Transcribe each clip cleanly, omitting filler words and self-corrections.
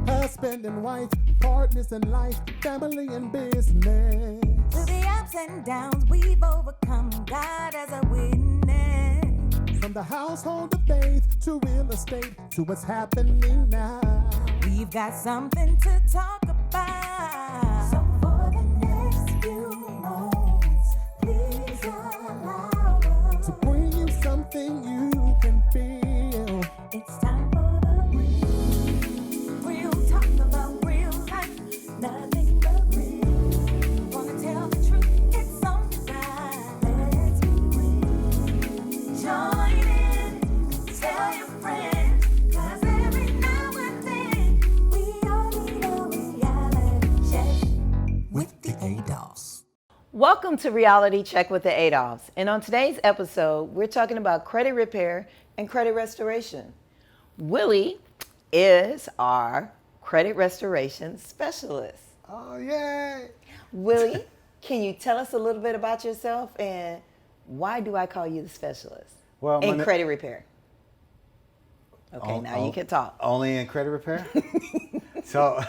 husband and wife, partners in life, family and business. Through the ups and downs we've overcome, God as a witness. From the household of faith to real estate to what's happening now. We've got something to talk about. So for the next few moments, please allow us to bring you something you can feel. It's time for the real talk about real life, nothing but real. Wanna tell the truth, it's on design. Let's be real. Join in, tell your friends, 'cause every now and then we all need a reality check with the Adolphs. Welcome to Reality Check with the Adolphs. And on today's episode, we're talking about credit repair and credit restoration. Willie is our credit restoration specialist. Oh, yay! Willie, can you tell us a little bit about yourself and why do I call you the specialist in credit repair? Okay, now you can talk. Only in credit repair? So,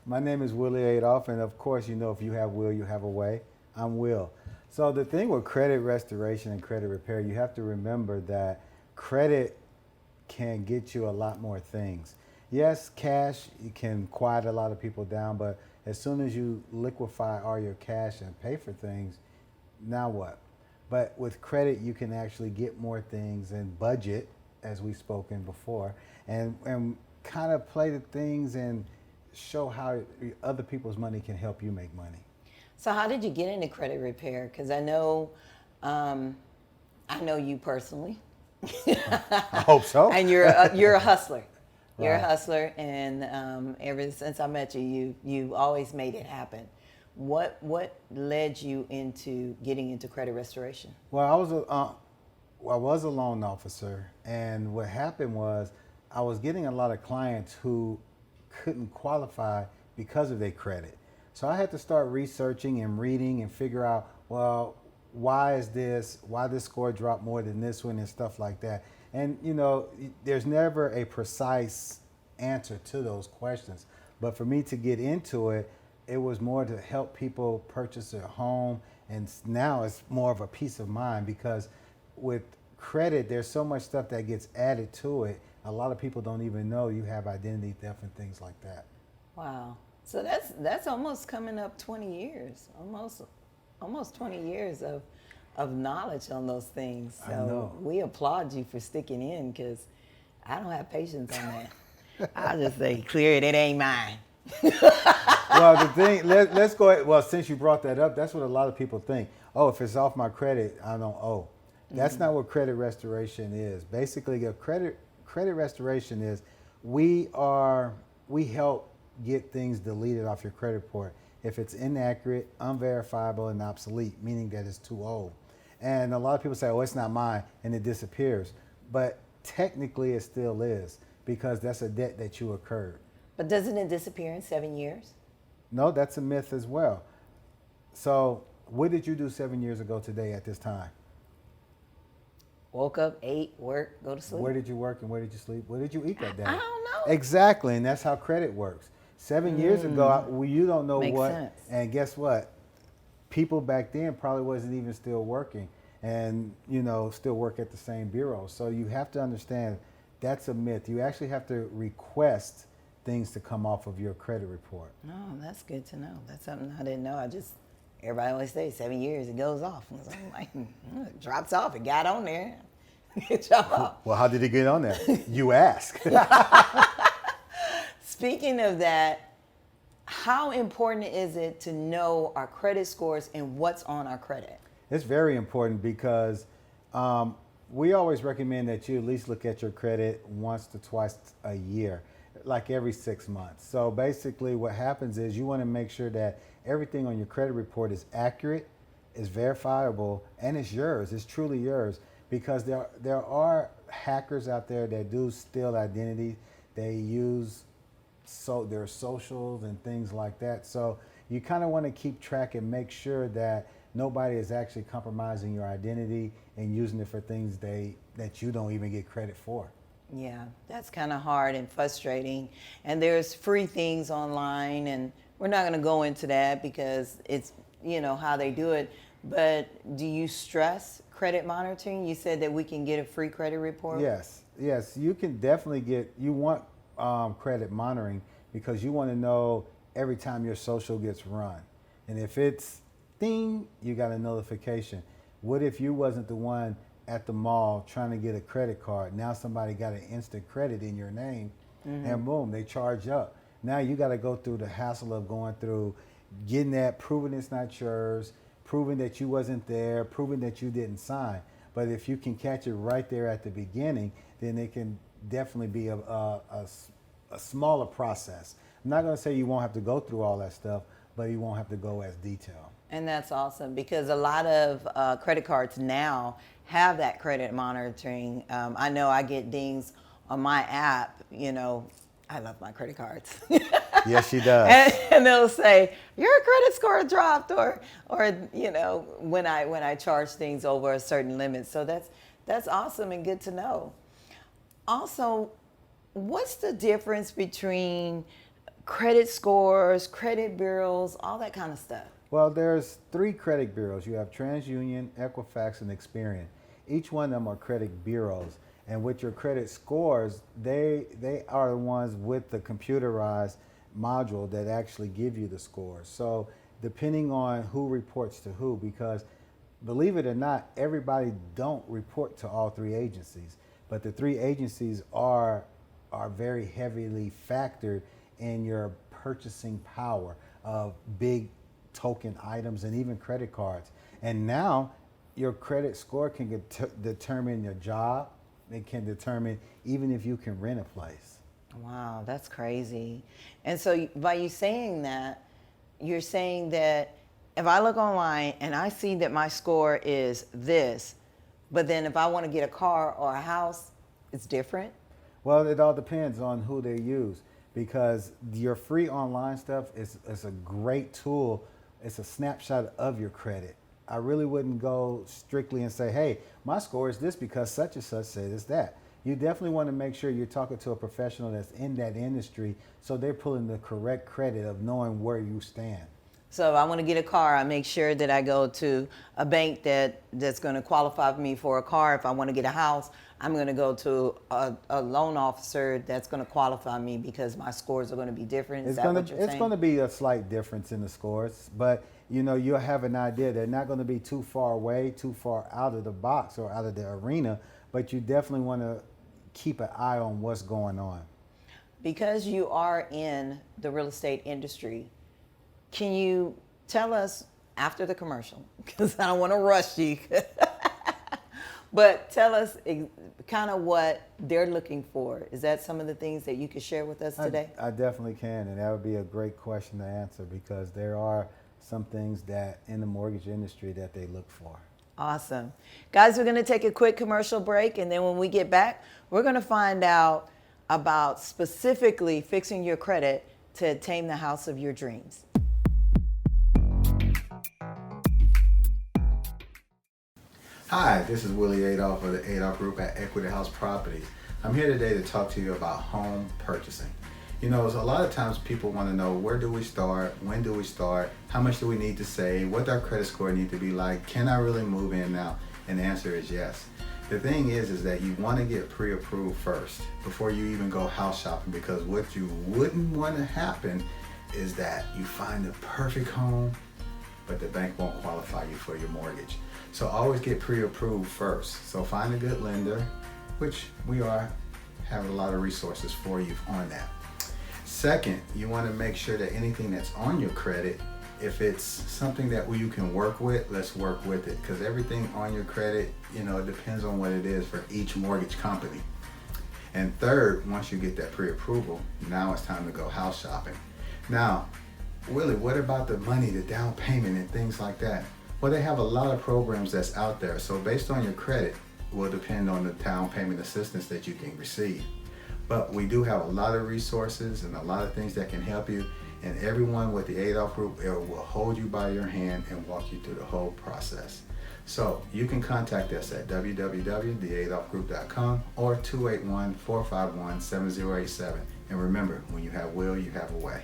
my name is Willie Adolph, and of course, you know, if you have Will, you have a way. I'm Will. So the thing with credit restoration and credit repair, you have to remember that credit can get you a lot more things. Yes, cash, you can quiet a lot of people down, but as soon as you liquefy all your cash and pay for things, now what? But with credit, you can actually get more things and budget, as we've spoken before, and kind of play the things and show how other people's money can help you make money. So how did you get into credit repair? Because I know you personally. I hope so. And you're a hustler. You're Right. a hustler, and ever since I met you, you always made it happen. What led you into getting into credit restoration? Well, I was a loan officer, and what happened was I was getting a lot of clients who couldn't qualify because of their credit. So I had to start researching and reading and figure out, well, why this score dropped more than this one and stuff like that. And you know, there's never a precise answer to those questions. But for me to get into it, it was more to help people purchase a home. And now it's more of a peace of mind, because with credit, there's so much stuff that gets added to it. A lot of people don't even know you have identity theft and things like that. Wow. So that's almost coming up 20 years, almost 20 years of knowledge on those things. So I know. We applaud you for sticking in, because I don't have patience on that. I'll just say, clear it ain't mine. Well, the thing, let's go ahead. Well, since you brought that up, that's what a lot of people think. Oh, if it's off my credit, I don't owe. That's not what credit restoration is. Basically, a credit restoration is we help get things deleted off your credit report if it's inaccurate, unverifiable, and obsolete, meaning that it's too old. And a lot of people say, oh, it's not mine, and it disappears. But technically it still is, because that's a debt that you incurred. But doesn't it disappear in 7 years? No, that's a myth as well. So what did you do 7 years ago today at this time? Woke up, ate, work, go to sleep. Where did you work and where did you sleep? What did you eat that day? I don't know. Exactly, and that's how credit works. 7 years ago, you don't know Makes what, sense. and guess what? People back then probably wasn't even still working, and still work at the same bureau. So you have to understand that's a myth. You actually have to request things to come off of your credit report. Oh, that's good to know. That's something I didn't know. Everybody always say 7 years, it goes off. And so I'm like, it drops off. It got on there. It dropped off. Well, how did it get on there? You ask. Speaking of that, how important is it to know our credit scores and what's on our credit? It's very important, because we always recommend that you at least look at your credit once to twice a year, like every 6 months. So basically what happens is you want to make sure that everything on your credit report is accurate, is verifiable, and it's yours. It's truly yours, because there are hackers out there that do steal identity. They use their socials and things like that. So you kind of want to keep track and make sure that nobody is actually compromising your identity and using it for things that you don't even get credit for. Yeah, that's kind of hard and frustrating. And there's free things online, and we're not going to go into that because it's, how they do it. But do you stress credit monitoring? You said that we can get a free credit report. Yes, you can definitely you want credit monitoring because you want to know every time your social gets run. And if it's ding, you got a notification. What if you wasn't the one at the mall trying to get a credit card? Now somebody got an instant credit in your name, and boom, they charge up. Now you got to go through the hassle of going through getting that, proving it's not yours, proving that you wasn't there, proving that you didn't sign. But if you can catch it right there at the beginning, then it can definitely be a smaller process. I'm not going to say you won't have to go through all that stuff, but you won't have to go as detailed. And that's awesome because a lot of credit cards now have that credit monitoring. I know I get dings on my app. I love my credit cards. Yes, she does. And they'll say your credit score dropped, or when I charge things over a certain limit. So that's awesome and good to know. Also, what's the difference between credit scores, credit bureaus, all that kind of stuff? Well, there's 3 credit bureaus. You have TransUnion, Equifax, and Experian. Each one of them are credit bureaus. And with your credit scores, they are the ones with the computerized module that actually give you the scores. So depending on who reports to who, because believe it or not, everybody don't report to all 3 agencies. But the 3 agencies are very heavily factored in your purchasing power of big token items and even credit cards. And now your credit score can determine your job. It can determine even if you can rent a place. Wow, that's crazy. And so by you saying that, you're saying that if I look online and I see that my score is this, but then if I want to get a car or a house, it's different? Well, it all depends on who they use, because your free online stuff is a great tool. It's a snapshot of your credit. I really wouldn't go strictly and say, hey, my score is this because such and such says it's that. You definitely want to make sure you're talking to a professional that's in that industry so they're pulling the correct credit of knowing where you stand. So if I want to get a car, I make sure that I go to a bank that's going to qualify me for a car. If I want to get a house, I'm going to go to a loan officer that's going to qualify me because my scores are going to be different. Is that what you're saying? It's going to be a slight difference in the scores, but you'll have an idea. They're not going to be too far away, too far out of the box or out of the arena, but you definitely want to keep an eye on what's going on. Because you are in the real estate industry, can you tell us after the commercial, because I don't want to rush you, but tell us kind of what they're looking for. Is that some of the things that you could share with us today? I definitely can, and that would be a great question to answer because there are some things that in the mortgage industry that they look for. Awesome. Guys, we're going to take a quick commercial break, and then when we get back, we're going to find out about specifically fixing your credit to attain the house of your dreams. Hi, this is Willie Adolph of the Adolph Group at Equity House Properties. I'm here today to talk to you about home purchasing. A lot of times people want to know, where do we start? When do we start? How much do we need to save? What does our credit score need to be like? Can I really move in now? And the answer is yes. The thing is that you want to get pre-approved first before you even go house shopping, because what you wouldn't want to happen is that you find the perfect home, but the bank won't qualify you for your mortgage. So always get pre-approved first. So find a good lender, which we have a lot of resources for you on that. Second, you want to make sure that anything that's on your credit, if it's something that you can work with, let's work with it, because everything on your credit, it depends on what it is for each mortgage company. And third, once you get that pre-approval, now it's time to go house shopping. Now, Willie, what about the money, the down payment and things like that? Well, they have a lot of programs that's out there. So based on your credit will depend on the down payment assistance that you can receive. But we do have a lot of resources and a lot of things that can help you. And everyone with the Adolph Group will hold you by your hand and walk you through the whole process. So you can contact us at www.theadolphgroup.com or 281-451-7087. And remember, when you have will, you have a way.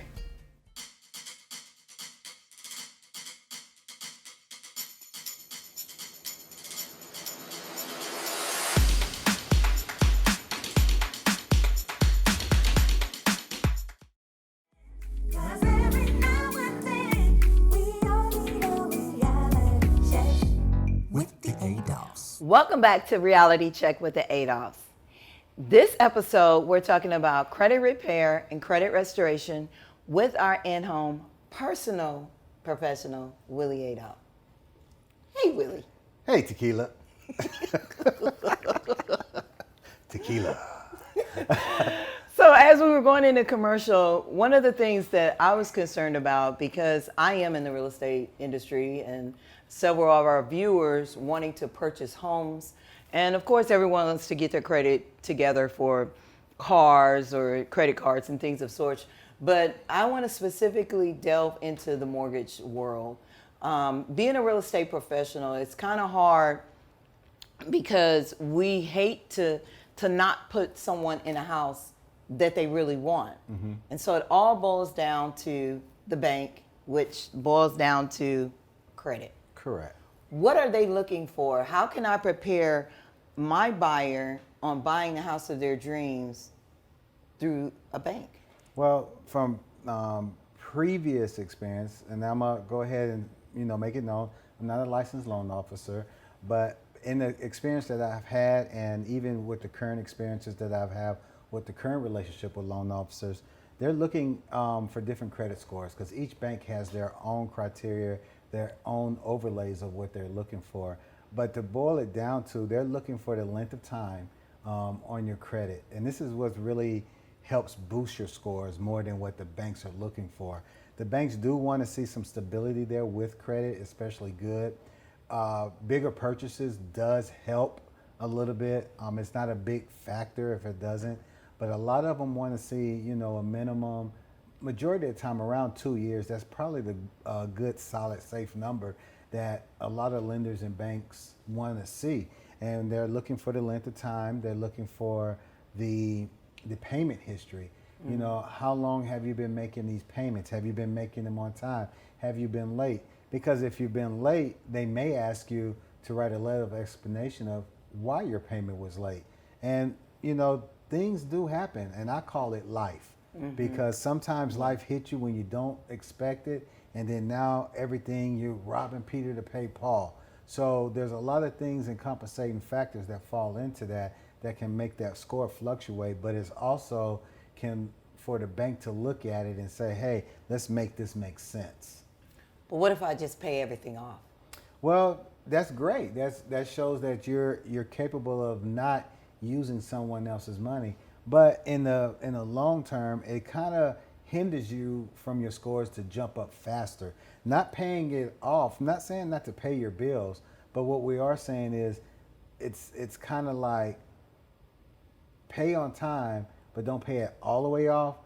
Cause every now and then we all need a reality check. With the Adolphs. Welcome back to Reality Check with the Adolphs. This episode, we're talking about credit repair and credit restoration with our in-home personal professional, Willie Adolph. Hey, Willie. Hey, Tikila. Tequila. So as we were going into commercial, one of the things that I was concerned about, because I am in the real estate industry and several of our viewers wanting to purchase homes, and of course everyone wants to get their credit together for cars or credit cards and things of sorts, but I want to specifically delve into the mortgage world. Being a real estate professional, it's kind of hard because we hate to not put someone in a house that they really want. Mm-hmm. And so it all boils down to the bank, which boils down to credit. Correct. What are they looking for? How can I prepare my buyer on buying the house of their dreams through a bank? Well, from previous experience, and I'm gonna go ahead and make it known, I'm not a licensed loan officer, but in the experience that I've had, and even with the current experiences that I've had with the current relationship with loan officers, they're looking for different credit scores because each bank has their own criteria, their own overlays of what they're looking for. But to boil it down to, they're looking for the length of time on your credit. And this is what really helps boost your scores more than what the banks are looking for. The banks do want to see some stability there with credit, especially good. Bigger purchases does help a little bit. It's not a big factor if it doesn't, but a lot of them want to see, a minimum, majority of the time around 2 years. That's probably the good, solid, safe number that a lot of lenders and banks want to see. And they're looking for the length of time. They're looking for the payment history. Mm-hmm. How long have you been making these payments? Have you been making them on time? Have you been late? Because if you've been late, they may ask you to write a letter of explanation of why your payment was late. And, things do happen, and I call it life. Mm-hmm. Because sometimes life hits you when you don't expect it, and then now everything, you're robbing Peter to pay Paul. So there's a lot of things and compensating factors that fall into that can make that score fluctuate, but it's also can for the bank to look at it and say, hey, let's make this make sense. But what if I just pay everything off? Well, that's great. That shows that you're capable of not using someone else's money. But in the long term, it kind of hinders you from your scores to jump up faster. Not paying it off. I'm not saying not to pay your bills, but what we are saying is it's kind of like pay on time, but don't pay it all the way off.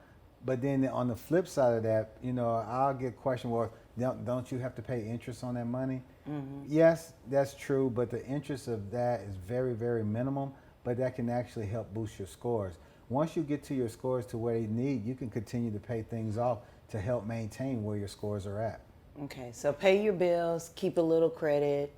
But then on the flip side of that, I'll get questioned, well, don't you have to pay interest on that money? Mm-hmm. Yes, that's true, but the interest of that is very, very minimum, but that can actually help boost your scores. Once you get to your scores to where you need, you can continue to pay things off to help maintain where your scores are at. Okay, so pay your bills, keep a little credit.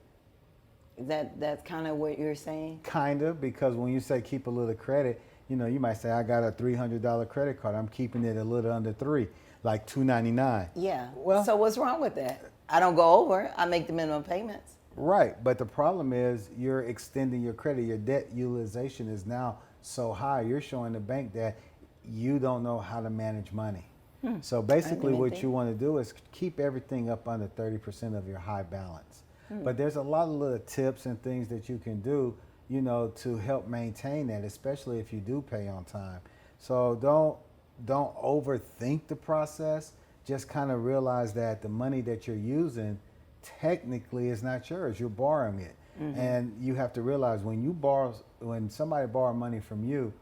That's kind of what you're saying? Kind of, because when you say keep a little credit, you might say, I got a $300 credit card. I'm keeping it a little under $300, like $299. Yeah. Well, so what's wrong with that? I don't go over. I make the minimum payments. Right, but the problem is you're extending your credit. Your debt utilization is now so high. You're showing the bank that you don't know how to manage money. So basically what you want to do is keep everything up under 30% of your high balance. But there's a lot of little tips and things that you can do, to help maintain that, especially if you do pay on time. So don't overthink the process. Just kind of realize that the money that you're using technically is not yours. You're borrowing it. Mm-hmm. And you have to realize when somebody borrows money from you,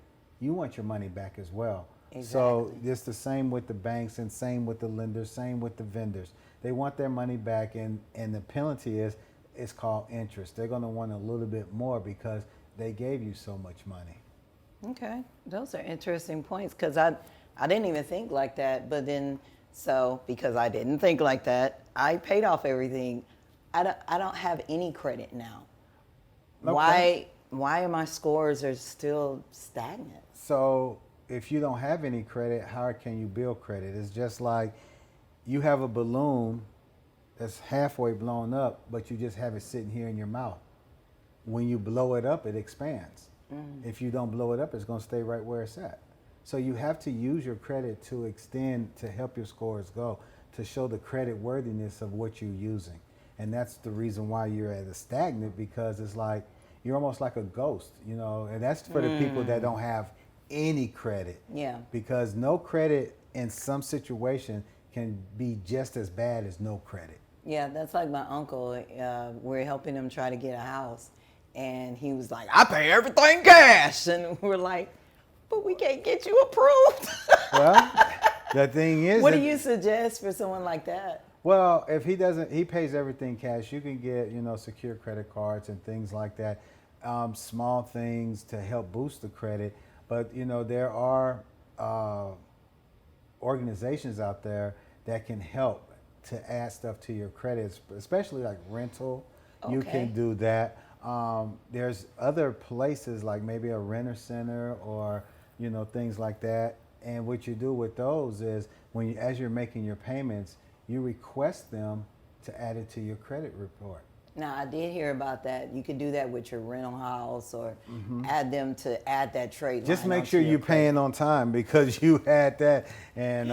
you want your money back as well. Exactly. So it's the same with the banks and same with the lenders, same with the vendors. They want their money back, and the penalty is it's called interest. They're going to want a little bit more because they gave you so much money. Okay, those are interesting points because I didn't even think like that. But then, so because I didn't think like that, I paid off everything. I don't have any credit now. Okay. Why are my scores are still stagnant? So if you don't have any credit, how can you build credit? It's just like you have a balloon that's halfway blown up, but you just have it sitting here in your mouth. When you blow it up, it expands. If you don't blow it up, it's going to stay right where it's at. So you have to use your credit to extend, to help your scores go, to show the credit worthiness of what you're using. And that's the reason why you're at a stagnant, because it's like you're almost like a ghost, you know, and that's for the people that don't have any credit. Yeah. Because no credit in some situation can be just as bad as no credit. Yeah, that's like my uncle. We're helping him try to get a house. And he was like, I pay everything cash. And we're like, but we can't get you approved. Well, the thing is, What do you suggest for someone like that? well, if he pays everything cash, you can get, you know, secure credit cards and things like that, small things to help boost the credit. But, you know, there are organizations out there that can help to add stuff to your credits, especially like rental. You Okay. can do that. There's other places like maybe a renter center or, you know, things like that. And what you do with those is as you're making your payments, you request them to add it to your credit report. Now, I did hear about that. You could do that with your rental house or add them to add that trade Just line make onto sure your you're credit. paying on time because you had that. And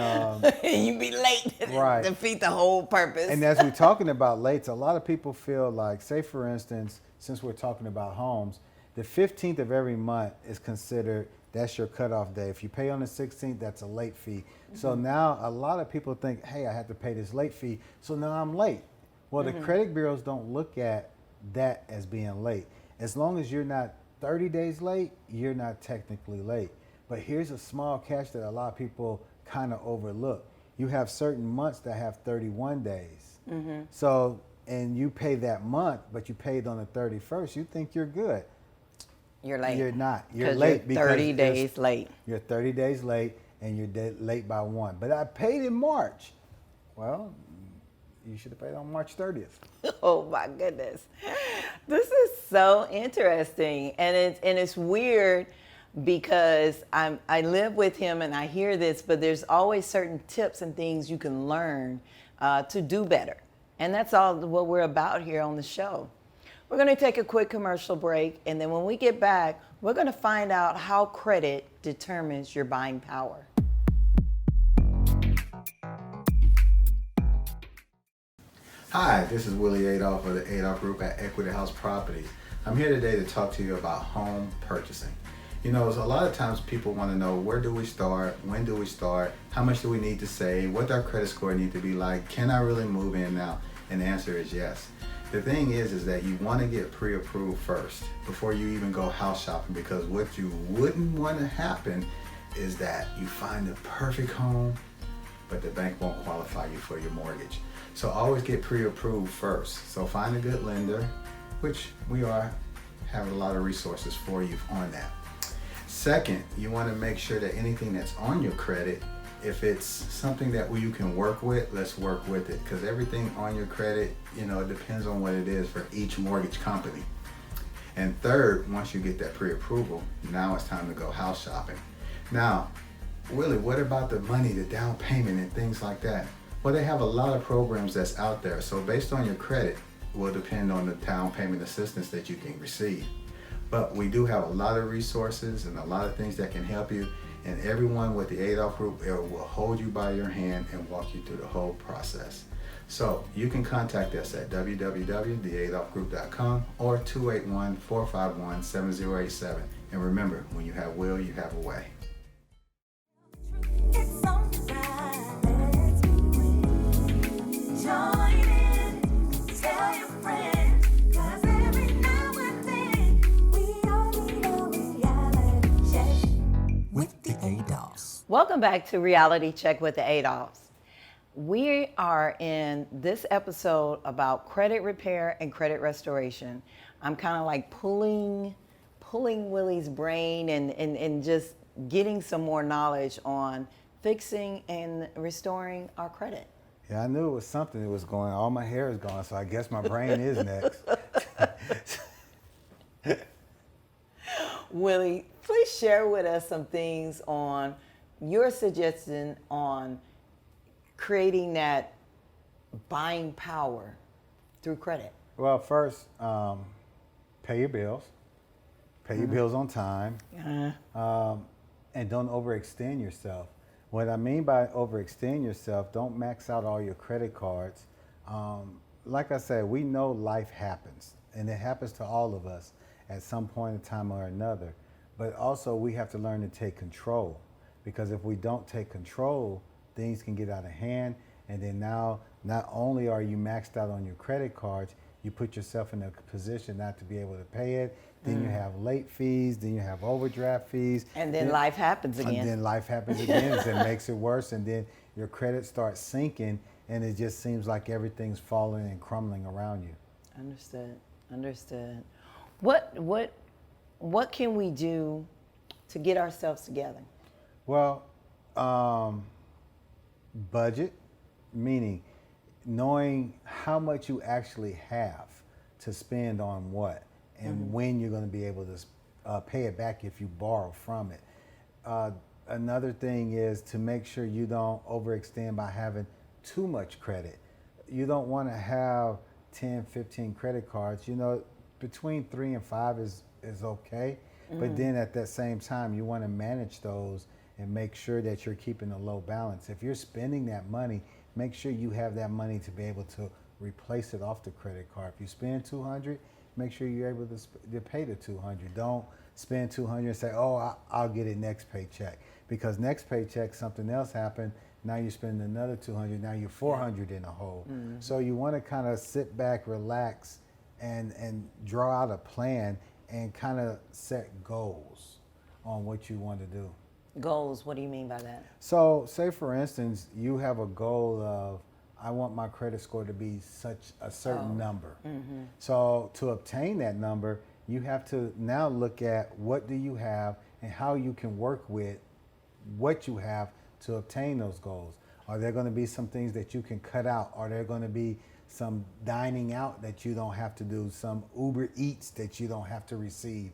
You be late. Right. Defeat the whole purpose. and as we're talking about late, a lot of people feel like, say for instance, since we're talking about homes, the 15th of every month is considered, that's your cutoff day. If you pay on the 16th, that's a late fee. So now a lot of people think, hey, I have to pay this late fee, so now I'm late. Well, the credit bureaus don't look at that as being late. As long as you're not 30 days late, you're not technically late. But here's a small catch that a lot of people kind of overlook. You have certain months that have 31 days. So, and you pay that month, but you paid on the 31st, you think you're good. You're late. You're not. You're 'Cause late you're 30 there's- days late. You're 30 days late, and you're late by 1. But I paid in March. Well, you should have paid on March 30th. Oh my goodness. This is so interesting. And it's weird because I live with him and I hear this, but there's always certain tips and things you can learn to do better. And that's all what we're about here on the show. We're going to take a quick commercial break, and then when we get back, we're going to find out how credit determines your buying power. Hi, this is Willie Adolph of the Adolph Group at Equity House Properties. I'm here today to talk to you about home purchasing. You know, a lot of times people want to know, where do we start? When do we start? How much do we need to save? What does our credit score need to be like? Can I really move in now? And the answer is yes. The thing is that you want to get pre-approved first before you even go house shopping, because what you wouldn't want to happen is that you find the perfect home, but the bank won't qualify you for your mortgage. So always get pre-approved first. So find a good lender, which we have a lot of resources for you on that. Second, you want to make sure that anything that's on your credit, if it's something that you can work with, let's work with it, because everything on your credit, you know, it depends on what it is for each mortgage company. And third, once you get that pre-approval, now it's time to go house shopping. Now, Willie, what about the money, the down payment and things like that? Well, they have a lot of programs that's out there. So based on your credit will depend on the down payment assistance that you can receive. But we do have a lot of resources and a lot of things that can help you. And everyone with the Adolph Group will hold you by your hand and walk you through the whole process. So you can contact us at www.theadolphgroup.com or 281-451-7087. And remember, when you have will, you have a way. It's alright, let's be real. Join in, tell your friends, 'cause every now and then we all need a reality check with the Adolphs. Welcome back to Reality Check with the Adolphs. We are in this episode about credit repair and credit restoration. I'm kind of like pulling Willie's brain and just getting some more knowledge on fixing and restoring our credit. Yeah, I knew it was something that was going. All my hair is gone, so I guess my brain is next. Willie, please share with us some things on your suggestion on creating that buying power through credit. Well, first, pay your bills. Pay your bills on time. And don't overextend yourself. What I mean by overextend yourself, don't max out all your credit cards. Like I said, we know life happens, and it happens to all of us at some point in time or another. But also, we have to learn to take control, because if we don't take control, things can get out of hand. And then now, not only are you maxed out on your credit cards, you put yourself in a position not to be able to pay it. Then you have late fees, then you have overdraft fees. And then life happens again. And then life happens again, and it makes it worse. And then your credit starts sinking, and it just seems like everything's falling and crumbling around you. Understood. What can we do to get ourselves together? Well, budget, meaning knowing how much you actually have to spend on what, and when you're going to be able to pay it back if you borrow from it. Another thing is to make sure you don't overextend by having too much credit. You don't want to have 10, 15 credit cards. You know, between 3 and 5 is okay. But then at that same time, you want to manage those and make sure that you're keeping a low balance. If you're spending that money, make sure you have that money to be able to replace it off the credit card. If you spend $200, make sure you're able to pay the $200. Don't spend $200 and say, oh, I'll get it next paycheck. Because next paycheck, something else happened. Now you're spending another $200. Now you're $400 in a hole. So you want to kind of sit back, relax, and draw out a plan and kind of set goals on what you want to do. Goals, what do you mean by that? So say for instance, you have a goal of, I want my credit score to be such a certain number. So to obtain that number, you have to now look at what do you have and how you can work with what you have to obtain those goals. Are there going to be some things that you can cut out? Are there going to be some dining out that you don't have to do, some Uber Eats that you don't have to receive,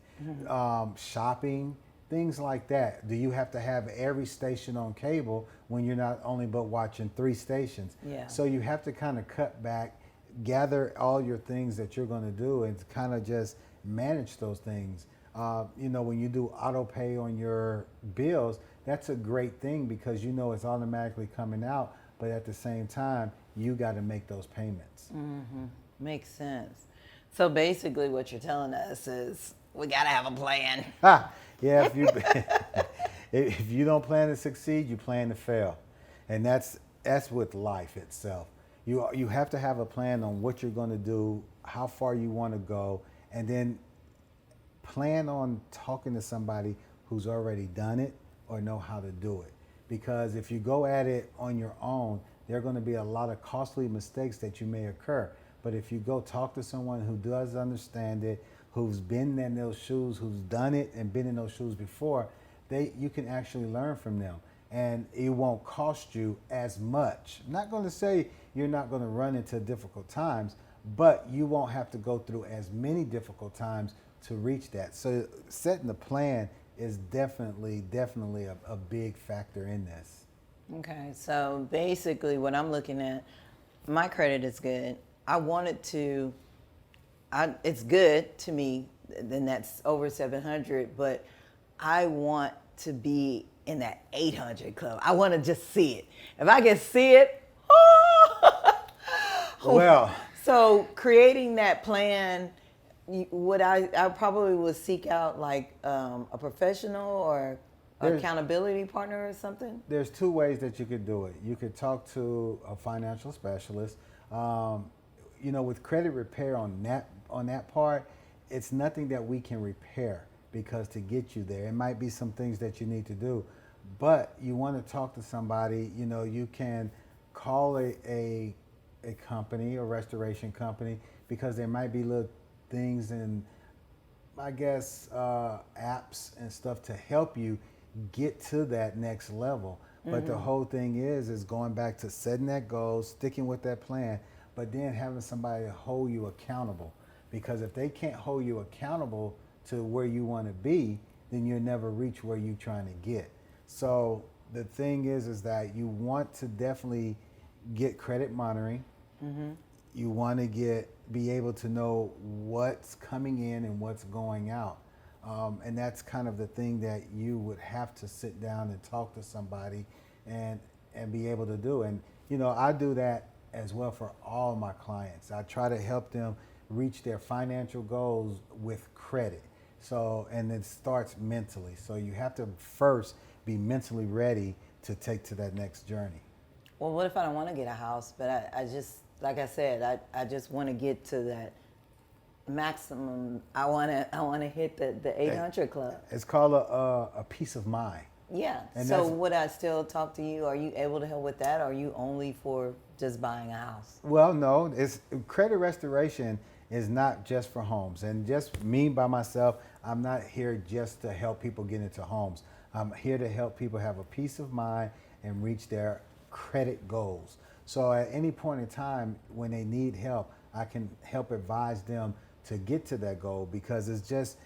shopping, things like that? Do you have to have every station on cable when you're not only but watching 3 stations? Yeah. So you have to kind of cut back, gather all your things that you're going to do, and kind of just manage those things. You know, when you do auto pay on your bills, that's a great thing because you know it's automatically coming out, but at the same time, you got to make those payments. Makes sense. So basically what you're telling us is we got to have a plan. Yeah, if you don't plan to succeed, you plan to fail. And that's with life itself. You have to have a plan on what you're going to do, how far you want to go, and then plan on talking to somebody who's already done it or know how to do it. Because if you go at it on your own, there are going to be a lot of costly mistakes that you may occur. But if you go talk to someone who does understand it, who's been in those shoes, who's done it and been in those shoes before, you can actually learn from them. And it won't cost you as much. I'm not going to say you're not going to run into difficult times, but you won't have to go through as many difficult times to reach that. So setting the plan is definitely a big factor in this. Okay, so basically what I'm looking at, my credit is good. It's good to me, then that's over 700, but I want to be in that 800 club. I want to just see it. If I can see it, Well, so creating that plan, I probably would seek out like a professional or accountability partner or something? There's 2 ways that you could do it. You could talk to a financial specialist. You know, with credit repair on that part, it's nothing that we can repair because to get you there, it might be some things that you need to do. But you want to talk to somebody, you know, you can call a company, a restoration company, because there might be little things and I guess apps and stuff to help you get to that next level. But the whole thing is going back to setting that goal, sticking with that plan, but then having somebody to hold you accountable. Because if they can't hold you accountable to where you want to be, then you'll never reach where you're trying to get. So the thing is that you want to definitely get credit monitoring. You want to be able to know what's coming in and what's going out. And that's kind of the thing that you would have to sit down and talk to somebody and be able to do. And, you know, I do that as well for all my clients. I try to help them reach their financial goals with credit. So, and it starts mentally. So you have to first be mentally ready to take to that next journey. Well, what if I don't want to get a house, but I just, like I said, I just want to get to that maximum. I want to hit the 800 club. It's called a peace of mind. Yeah. And so would I still talk to you? Are you able to help with that? Or are you only for just buying a house? Well, no. It's credit restoration is not just for homes. And just me by myself, I'm not here just to help people get into homes. I'm here to help people have a peace of mind and reach their credit goals. So at any point in time when they need help, I can help advise them to get to that goal, because it's just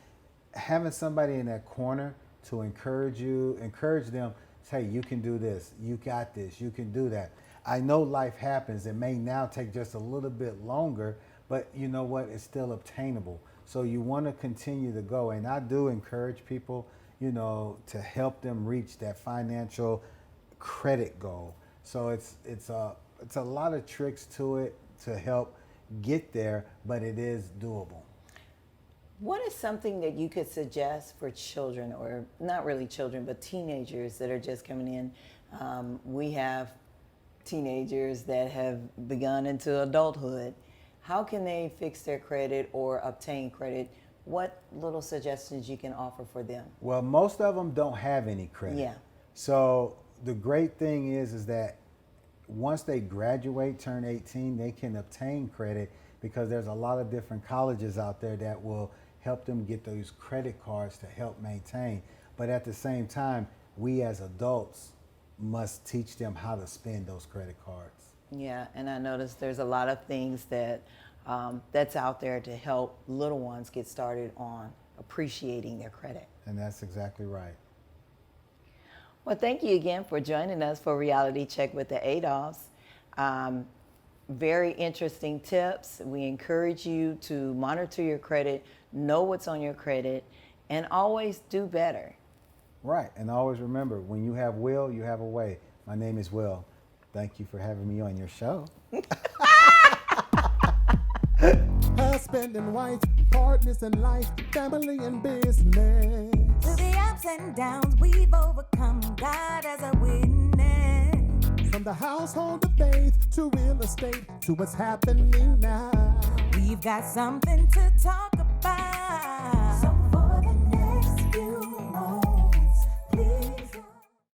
having somebody in that corner to encourage them, say, you can do this, you got this, you can do that. I know life happens. It may now take just a little bit longer, but you know what? It's still obtainable. So you want to continue to go. And I do encourage people, you know, to help them reach that financial credit goal. So it's a lot of tricks to it to help get there, but it is doable. What is something that you could suggest for children, or not really children, but teenagers that are just coming in? We have teenagers that have begun into adulthood. How can they fix their credit or obtain credit? What little suggestions you can offer for them? Well, most of them don't have any credit. Yeah. So the great thing is that once they graduate, turn 18, they can obtain credit, because there's a lot of different colleges out there that will help them get those credit cards to help maintain. But at the same time, we as adults must teach them how to spend those credit cards. Yeah, and I noticed there's a lot of things that that's out there to help little ones get started on appreciating their credit. And that's exactly right. Well, thank you again for joining us for Reality Check with the Adolphs. Very interesting tips. We encourage you to monitor your credit, know what's on your credit, and always do better. Right, and always remember, when you have will, you have a way. My name is Will. Thank you for having me on your show. Husband and wife, partners in life, family and business. Through the ups and downs, we've overcome. God as a witness. From the household of faith to real estate to what's happening now. We've got something to talk about. So